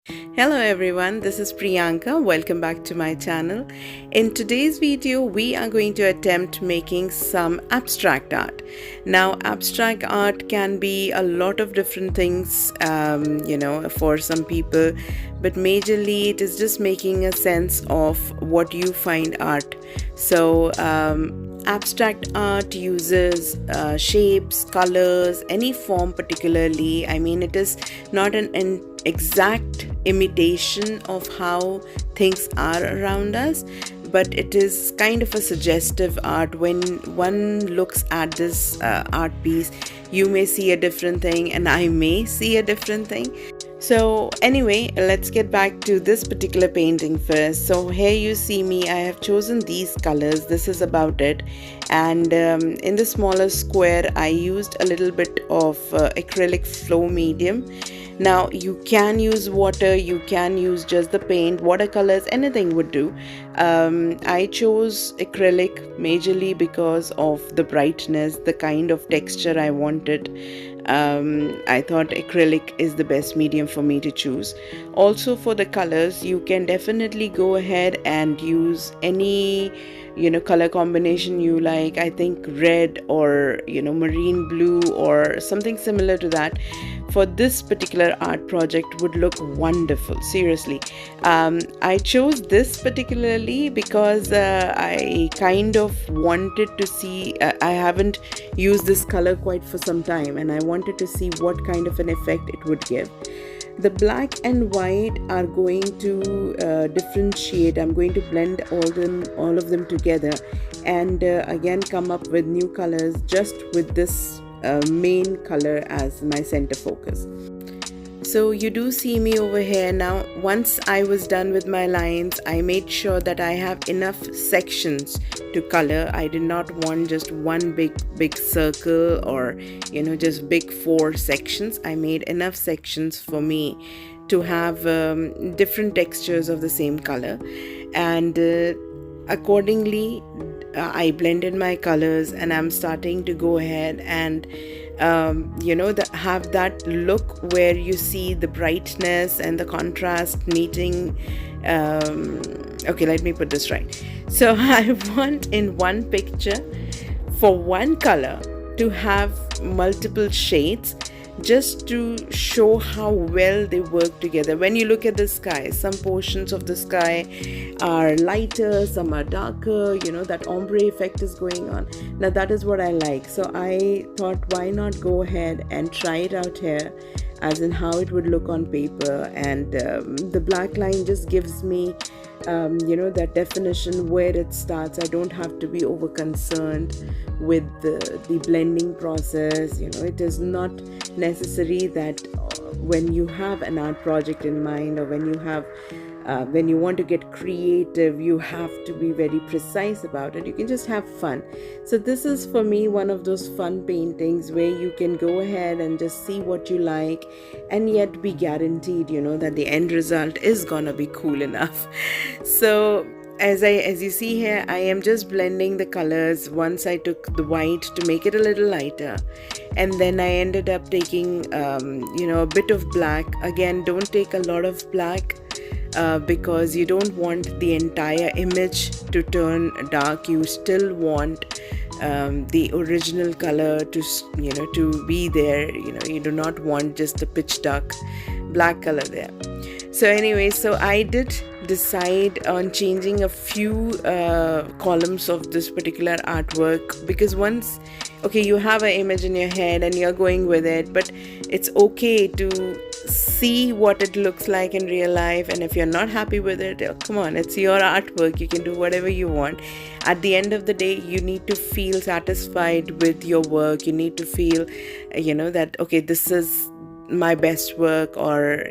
Hello everyone, this is Priyanka. Welcome back to my channel. In today's video, we are going to attempt making some abstract art. Now, abstract art can be a lot of different things, for some people, but majorly it is just making a sense of what you find art. So, abstract art uses shapes, colors, any form particularly. I mean, it is not an exact imitation of how things are around us, but it is kind of a suggestive art. When one looks at this art piece, you may see a different thing and I may see a different thing. So anyway, let's get back to this particular painting first. So here you see me, I have chosen these colors. This is about it. And in the smaller square, I used a little bit of acrylic flow medium. Now you can use water, you can use just the paint, watercolors, anything would do. I chose acrylic majorly because of the brightness, the kind of texture I wanted. I thought acrylic is the best medium for me to choose. Also for the colors, you can definitely go ahead and use any color combination you like. I think red or marine blue or something similar to that for this particular art project would look wonderful. Seriously, I chose this particularly because I kind of wanted to see, I haven't used this color quite for some time, and I wanted to see what kind of an effect it would give. The black and white are going to differentiate. I'm going to blend all of them together, and again come up with new colors just with this main color as my center focus. So you do see me over here now. Once I was done with my lines, I made sure that I have enough sections to color. I did not want just one big circle or just big four sections. I made enough sections for me to have different textures of the same color, and accordingly I blended my colors, and I'm starting to go ahead and have that look where you see the brightness and the contrast meeting. Okay, let me put this right. So I want in one picture for one color to have multiple shades, just to show how well they work together. When you look at the sky, some portions of the sky are lighter, some are darker, that ombre effect is going on. Now that is what I like. So I thought, why not go ahead and try it out here, as in how it would look on paper. And the black line just gives me that definition where it starts. I don't have to be over concerned with the blending process. It is not necessary that when you have an art project in mind, or when you want to get creative, you have to be very precise about it. You can just have fun. So this is for me one of those fun paintings where you can go ahead and just see what you like, and yet be guaranteed that the end result is gonna be cool enough. So as you see here, I am just blending the colors. Once I took the white to make it a little lighter, and then I ended up taking a bit of black. Again, don't take a lot of black because you don't want the entire image to turn dark. You still want the original color to be there. You do not want just the pitch dark black color there. So anyway, so I did decide on changing a few columns of this particular artwork, because once you have an image in your head and you're going with it, but it's okay to see what it looks like in real life. And if you're not happy with it, come on, it's your artwork, you can do whatever you want. At the end of the day, you need to feel satisfied with your work. You need to feel that okay, this is my best work, or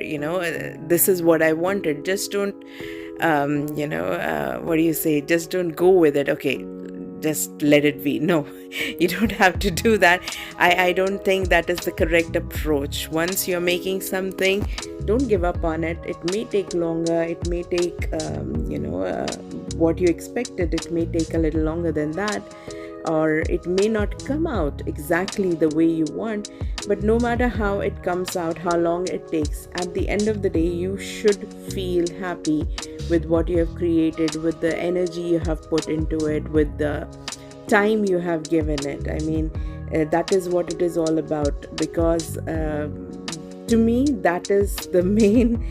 this is what I wanted. Just don't what do you say, just don't go with it. Okay, just let it be. No, you don't have to do that. I don't think that is the correct approach. Once you're making something, don't give up on it. It may take longer, it may take what you expected, it may take a little longer than that. or it may not come out exactly the way you want. But no matter how it comes out, how long it takes, at the end of the day, you should feel happy with what you have created, with the energy you have put into it, with the time you have given it. I mean, that is what it is all about, because to me that is the main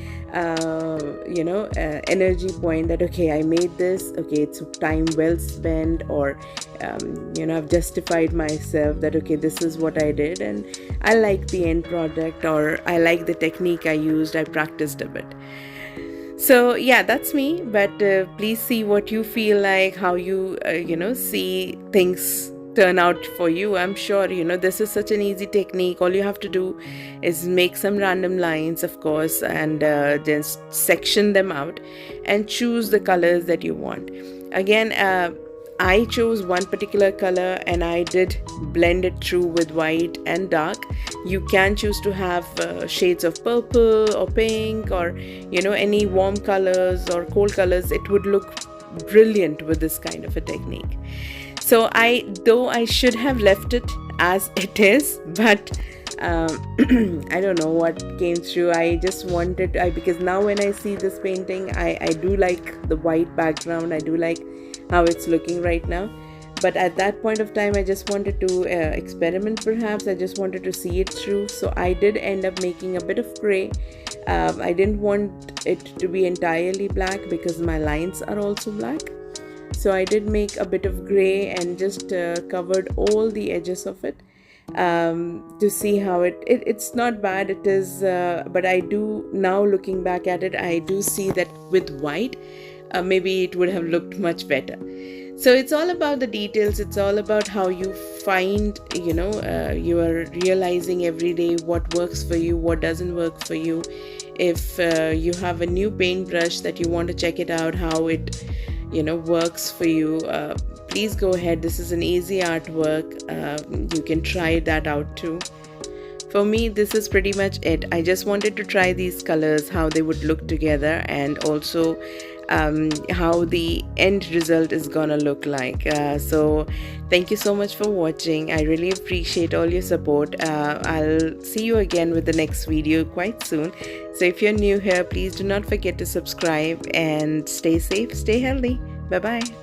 energy point, that okay, I made this, okay, it's time well spent, or I've justified myself that okay, this is what I did, and I like the end product, or I like the technique I used, I practiced a bit. So yeah, that's me. But please see what you feel like, how you see things turn out for you. I'm sure this is such an easy technique. All you have to do is make some random lines, of course, and just section them out and choose the colors that you want. Again, I chose one particular color and I did blend it through with white and dark. You can choose to have shades of purple or pink, or any warm colors or cold colors. It would look brilliant with this kind of a technique. So though I should have left it as it is, but I don't know what came through. I just wanted, because now when I see this painting, I do like the white background. I do like how it's looking right now. But at that point of time, I just wanted to experiment perhaps. I just wanted to see it through. So I did end up making a bit of gray. I didn't want it to be entirely black because my lines are also black. So I did make a bit of gray and just covered all the edges of it to see how it's not bad. It is, but I do, now looking back at it, I do see that with white, maybe it would have looked much better. So it's all about the details. It's all about how you find, you are realizing every day what works for you, what doesn't work for you. If you have a new paintbrush that you want to check it out, how it works for you, please go ahead. This is an easy artwork. You can try that out too. For me, this is pretty much it. I just wanted to try these colors, how they would look together, and also how the end result is gonna look like. So thank you so much for watching. I really appreciate all your support. I'll see you again with the next video quite soon. So if you're new here, please do not forget to subscribe, and stay safe, stay healthy. Bye bye.